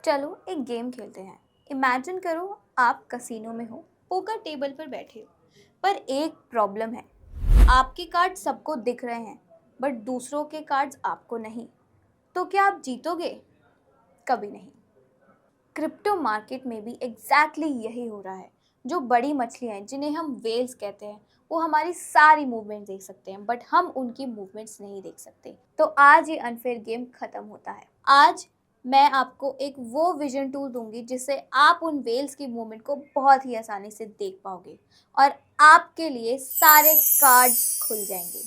चलो एक गेम खेलते हैं। इमेजिन करो आप कसीनो में हो, पोकर टेबल पर बैठे हो, पर एक प्रॉब्लम है। आपके कार्ड सबको दिख रहे हैं, बट दूसरों के कार्ड्स आपको नहीं। तो क्या आप जीतोगे? कभी नहीं। क्रिप्टो मार्केट में भी यही हो रहा है। जो बड़ी मछलियां हैं, जिन्हें हम वेल्स कहते हैं, वो हमारी सारी मूवमेंट देख सकते हैं, बट हम उनकी मूवमेंट्स नहीं देख सकते। तो आज ये अनफेयर गेम खत्म होता है। आज मैं आपको एक वो विजन टूल दूंगी जिससे आप उन वेल्स की मूवमेंट को बहुत ही आसानी से देख पाओगे और आपके लिए सारे कार्ड्स खुल जाएंगे।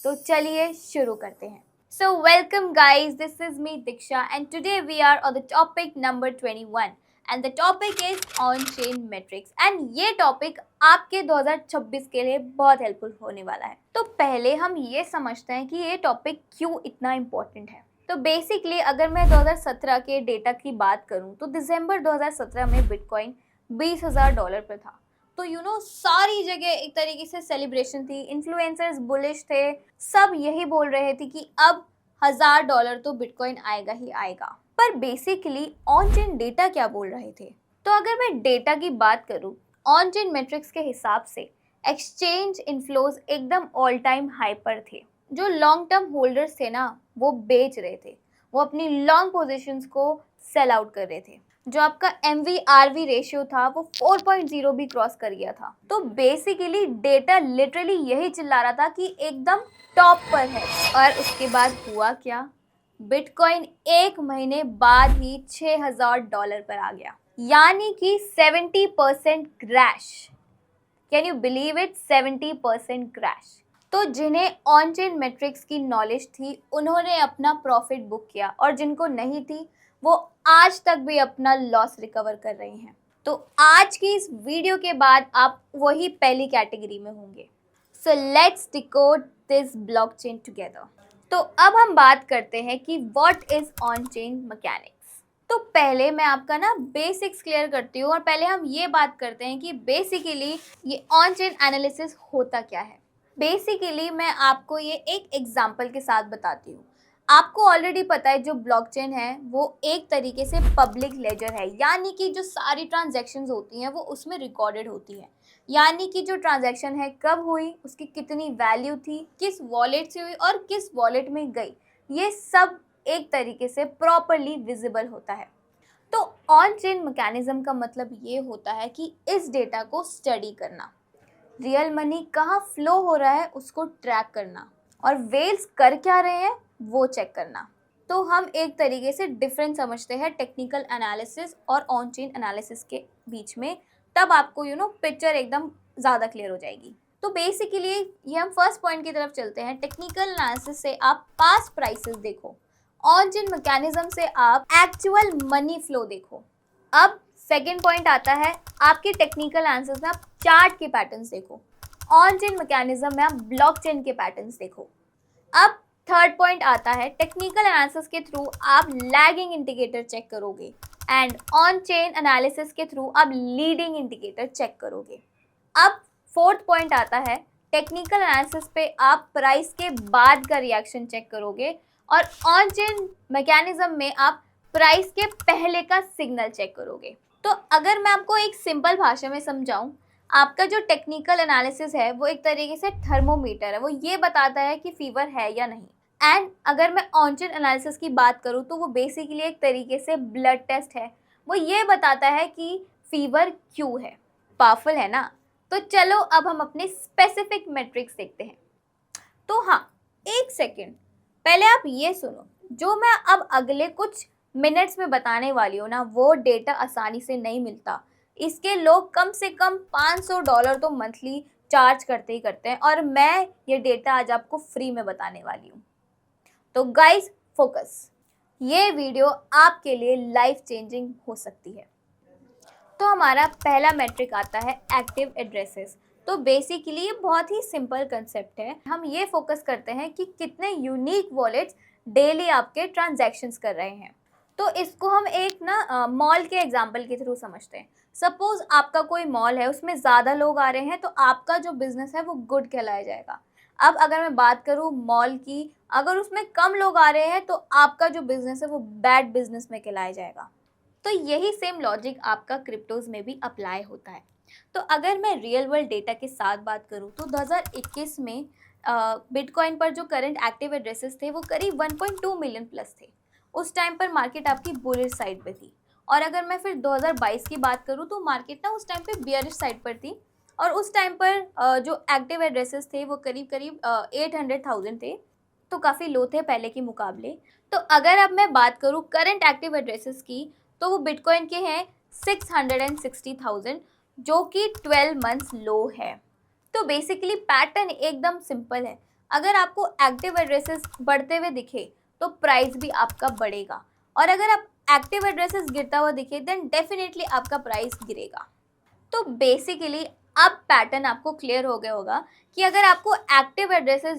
तो चलिए शुरू करते हैं। So welcome guys, this is me Diksha and today we are on the topic number 21 and the topic is on-chain metrics and ये topic आपके 2026 के लिए बहुत हेल्पफुल होने वाला है। तो पहले हम ये समझते हैं कि ये टॉपिक क्यों इतना इम्पोर्टेंट है। तो बेसिकली अगर मैं 2017 के डेटा की बात करूं तो दिसंबर 2017 में बिटकॉइन $20,000 पर था। तो सारी जगह एक तरीके से सेलिब्रेशन थी, इन्फ्लुएंसर्स बुलिश थे, सब यही बोल रहे थे कि अब $1,000 तो बिटकॉइन आएगा ही आएगा। पर बेसिकली ऑन चेन डेटा क्या बोल रहे थे? तो अगर मैं डेटा की बात करूं, ऑन चेन मैट्रिक्स के हिसाब से एक्सचेंज इनफ्लोज एकदम ऑल टाइम हाई पर थे। जो लॉन्ग टर्म होल्डर्स थे ना, वो बेच रहे थे, वो अपनी लॉन्ग पोजीशंस को सेल आउट कर रहे थे। जो आपका MV/RV रेशियो था वो 4.0 भी क्रॉस कर गया था। तो बेसिकली डेटा लिटरली यही चिल्ला रहा था कि एकदम टॉप पर है। और उसके बाद हुआ क्या? बिटकॉइन एक महीने बाद ही $6,000 पर आ गया, यानी कि 70% crash. Can you believe it? 70% crash. तो जिन्हें ऑन चेन मैट्रिक्स की नॉलेज थी उन्होंने अपना प्रॉफिट बुक किया और जिनको नहीं थी वो आज तक भी अपना लॉस रिकवर कर रही हैं। तो आज की इस वीडियो के बाद आप वही पहली कैटेगरी में होंगे। So let's decode this blockchain together. तो अब हम बात करते हैं कि what is on chain mechanics. तो पहले मैं आपका ना बेसिक्स क्लियर करती हूँ और पहले हम ये बात करते हैं कि बेसिकली ये ऑन चेन एनालिसिस होता क्या है। बेसिकली मैं आपको ये एक एग्जांपल के साथ बताती हूँ। आपको ऑलरेडी पता है जो ब्लॉकचेन है वो एक तरीके से पब्लिक लेजर है, यानी कि जो सारी ट्रांजैक्शंस होती हैं वो उसमें रिकॉर्डेड होती है। यानी कि जो ट्रांजैक्शन है कब हुई, उसकी कितनी वैल्यू थी, किस वॉलेट से हुई और किस वॉलेट में गई, ये सब एक तरीके से प्रॉपरली विजिबल होता है। तो ऑन चेन मैकेनिज्म का मतलब ये होता है कि इस डेटा को स्टडी करना, रियल मनी कहाँ फ्लो हो रहा है उसको ट्रैक करना और वेल्स कर क्या रहे हैं वो चेक करना। तो हम एक तरीके से डिफरेंस समझते हैं टेक्निकल एनालिसिस और ऑन चेन एनालिसिस के बीच में। तब आपको पिक्चर एकदम ज़्यादा क्लियर हो जाएगी। तो बेसिकली ये हम फर्स्ट पॉइंट की तरफ चलते हैं। टेक्निकल एनालिसिस से आप पास्ट प्राइसेस देखो, ऑन चेन मैकेनिज्म से आप एक्चुअल मनी फ्लो देखो। अब सेकेंड पॉइंट आता है आपके टेक्निकल आंसर्स में आप चार्ट के पैटर्न्स देखो, ऑन चेन मैकेनिज्म में आप ब्लॉकचेन के पैटर्न्स देखो। अब थर्ड पॉइंट आता है टेक्निकल एनालिसिस के थ्रू आप लैगिंग इंडिकेटर चेक करोगे एंड ऑन चेन एनालिसिस के थ्रू आप लीडिंग इंडिकेटर चेक करोगे। अब फोर्थ पॉइंट आता है टेक्निकल एनालिसिस पे आप प्राइस के बाद का रिएक्शन चेक करोगे और ऑन चेन मैकेनिज्म में आप प्राइस के पहले का सिग्नल चेक करोगे। तो अगर मैं आपको एक सिंपल भाषा में समझाऊं, आपका जो टेक्निकल एनालिसिस है वो एक तरीके से थर्मोमीटर है, वो ये बताता है कि फीवर है या नहीं। एंड अगर मैं ऑन चेन एनालिसिस की बात करूं तो वो बेसिकली एक तरीके से ब्लड टेस्ट है, वो ये बताता है कि फीवर क्यों है। पावरफुल है ना? तो चलो अब हम अपने स्पेसिफिक मेट्रिक्स देखते हैं। तो हाँ, एक सेकेंड पहले आप ये सुनो, जो मैं अब अगले कुछ मिनट्स में बताने वाली हूँ ना, वो डेटा आसानी से नहीं मिलता। इसके लोग कम से कम $500 तो मंथली चार्ज करते ही करते हैं और मैं ये डेटा आज आपको फ्री में बताने वाली हूँ। तो गाइस फोकस, ये वीडियो आपके लिए लाइफ चेंजिंग हो सकती है। तो हमारा पहला मैट्रिक आता है एक्टिव एड्रेसेस। तो बेसिकली ये बहुत ही सिंपल कंसेप्ट है। हम ये फोकस करते हैं कि कितने यूनिक वॉलेट्स डेली आपके ट्रांजैक्शंस कर रहे हैं। तो इसको हम एक ना मॉल के एग्जांपल के थ्रू समझते हैं। सपोज आपका कोई मॉल है, उसमें ज़्यादा लोग आ रहे हैं तो आपका जो बिजनेस है वो गुड कहलाया जाएगा। अब अगर मैं बात करूँ मॉल की, अगर उसमें कम लोग आ रहे हैं तो आपका जो बिजनेस है वो बैड बिजनेस में कहलाया जाएगा। तो यही सेम लॉजिक आपका क्रिप्टोज में भी अप्लाई होता है। तो अगर मैं रियल वर्ल्ड डेटा के साथ बात करूं तो 2021 में बिटकॉइन पर जो करंट एक्टिव एड्रेसेस थे वो करीब 1.2 मिलियन प्लस थे। उस टाइम पर मार्केट आपकी बुलिश साइड पे थी। और अगर मैं फिर 2022 की बात करूं तो मार्केट ना उस टाइम पे बियरिश साइड पर थी। और उस टाइम पर जो एक्टिव एड्रेसेस थे वो करीब करीब 800,000 थे, तो काफ़ी लो थे पहले के मुकाबले। तो अगर अब मैं बात करूं करंट एक्टिव एड्रेसेस की तो वो बिटकॉइन के हैं 660,000, जो कि 12 मंथ्स लो है। तो बेसिकली पैटर्न एकदम सिंपल है। अगर आपको एक्टिव एड्रेसेस बढ़ते हुए दिखे तो प्राइस भी आपका बढ़ेगा, और अगर आप एक्टिव एड्रेसेस गिरता हुआ दिखे देन डेफिनेटली आपका प्राइस गिरेगा। तो बेसिकली अब पैटर्न आपको क्लियर हो गया होगा कि अगर आपको एक्टिव एड्रेसेस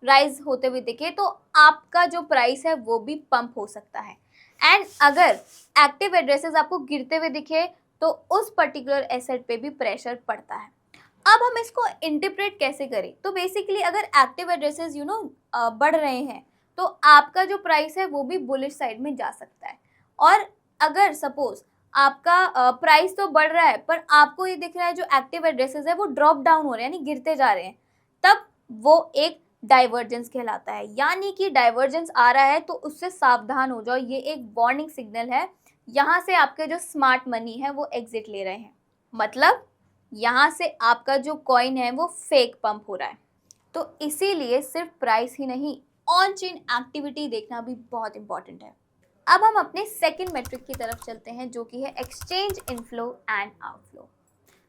राइज होते हुए दिखे तो आपका जो प्राइस है वो भी पंप हो सकता है। एंड अगर एक्टिव एड्रेसेस आपको गिरते हुए दिखे तो उस पर्टिकुलर एसेट पे भी प्रेशर पड़ता है। अब हम इसको इंटरप्रेट कैसे करें? तो बेसिकली अगर एक्टिव एड्रेसेस बढ़ रहे हैं तो आपका जो प्राइस है वो भी बुलिश साइड में जा सकता है। और अगर सपोज आपका प्राइस तो बढ़ रहा है पर आपको ये दिख रहा है जो एक्टिव एड्रेसेस है वो ड्रॉप डाउन हो रहे हैं, यानी गिरते जा रहे हैं, तब वो एक डाइवर्जेंस कहलाता है। यानी कि डाइवर्जेंस आ रहा है तो उससे सावधान हो जाओ, ये एक वार्निंग सिग्नल है। यहाँ से आपके जो स्मार्ट मनी है वो एग्जिट ले रहे हैं, मतलब यहाँ से आपका जो कॉइन है वो फेक पंप हो रहा है। तो इसीलिए सिर्फ प्राइस ही नहीं, ऑन चेन एक्टिविटी देखना भी बहुत इंपॉर्टेंट है। अब हम अपने सेकंड मेट्रिक की तरफ चलते हैं जो कि है exchange inflow and outflow.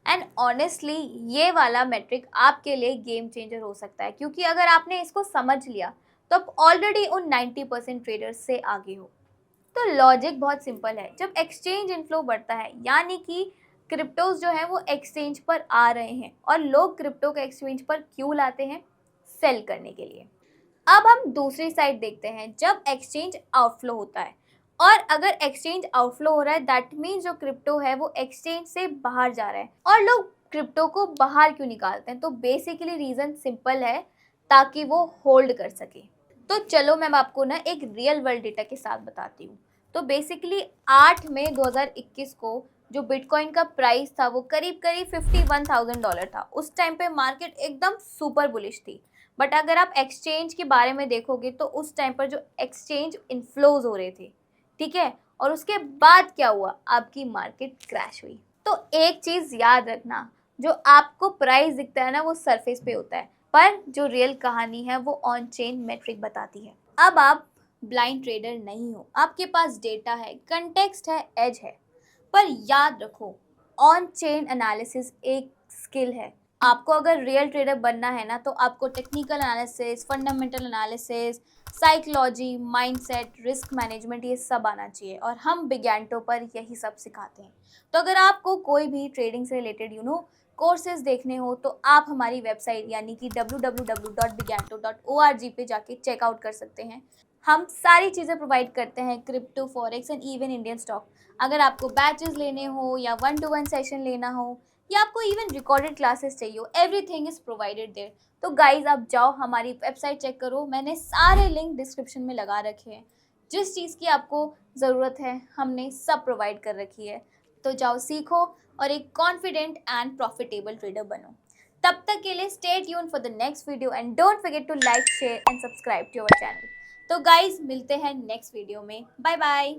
And honestly ये वाला मेट्रिक आपके लिए गेम चेंजर हो सकता है, क्योंकि अगर आपने इसको समझ लिया तो आप ऑलरेडी उन 90% ट्रेडर्स से आगे हो। तो लॉजिक बहुत सिंपल है। जब एक्सचेंज इनफ्लो बढ़ता है यानी कि क्रिप्टोज जो है वो एक्सचेंज पर आ रहे हैं, और लोग क्रिप्टो को एक्सचेंज पर क्यों लाते हैं? सेल करने के लिए। अब हम दूसरी साइड देखते हैं, जब एक्सचेंज आउटफ्लो होता है, और अगर एक्सचेंज आउटफ्लो हो रहा है दैट मीन्स जो क्रिप्टो है वो एक्सचेंज से बाहर जा रहा है। और लोग क्रिप्टो को बाहर क्यों निकालते हैं? तो बेसिकली रीजन सिंपल है, ताकि वो होल्ड कर सके। तो चलो मैं आपको ना एक रियल वर्ल्ड डेटा के साथ बताती हूँ। तो बेसिकली 8 मई 2021 को जो बिटकॉइन का प्राइस था वो करीब करीब $51,000 था। उस टाइम पे मार्केट एकदम सुपर बुलिश थी। बट अगर आप एक्सचेंज के बारे में देखोगे तो उस टाइम पर जो एक्सचेंज इनफ्लोज हो रहे थे, ठीक है, और उसके बाद क्या हुआ? आपकी मार्केट क्रैश हुई। तो एक चीज़ याद रखना, जो आपको प्राइस दिखता है ना वो सरफेस पे होता है, पर जो रियल कहानी है वो ऑन चेन मेट्रिक बताती है। अब आप ब्लाइंड ट्रेडर नहीं हो, आपके पास डेटा है, कंटेक्स्ट है, एज है। पर याद रखो, ऑन चेन एनालिसिस एक स्किल है। आपको अगर रियल ट्रेडर बनना है ना तो आपको technical analysis, fundamental analysis, psychology, mindset, risk management, ये सब आना चाहिए, और हम बिगैंटो पर यही सब सिखाते हैं। तो अगर आपको कोई भी ट्रेडिंग से रिलेटेड कोर्सेज देखने हो तो आप हमारी वेबसाइट यानी कि www.biganto.org पे जाके चेकआउट कर सकते हैं। हम सारी चीज़ें प्रोवाइड करते हैं, crypto, forex and even Indian stock. अगर आपको बैचेस लेने हो या 1-to-1 सेशन लेना हो या आपको इवन रिकॉर्डेड क्लासेस चाहिए हो, एवरीथिंग इज़ प्रोवाइडेड देयर। तो गाइज आप जाओ हमारी वेबसाइट चेक करो, मैंने सारे लिंक डिस्क्रिप्शन में लगा रखे हैं। जिस चीज़ की आपको ज़रूरत है हमने सब प्रोवाइड कर रखी है। तो जाओ सीखो और एक कॉन्फिडेंट एंड प्रॉफिटेबल ट्रेडर बनो। तब तक के लिए stay tune for the next video and don't forget to like, share and subscribe to our channel. तो गाइज मिलते हैं नेक्स्ट वीडियो में। Bye bye.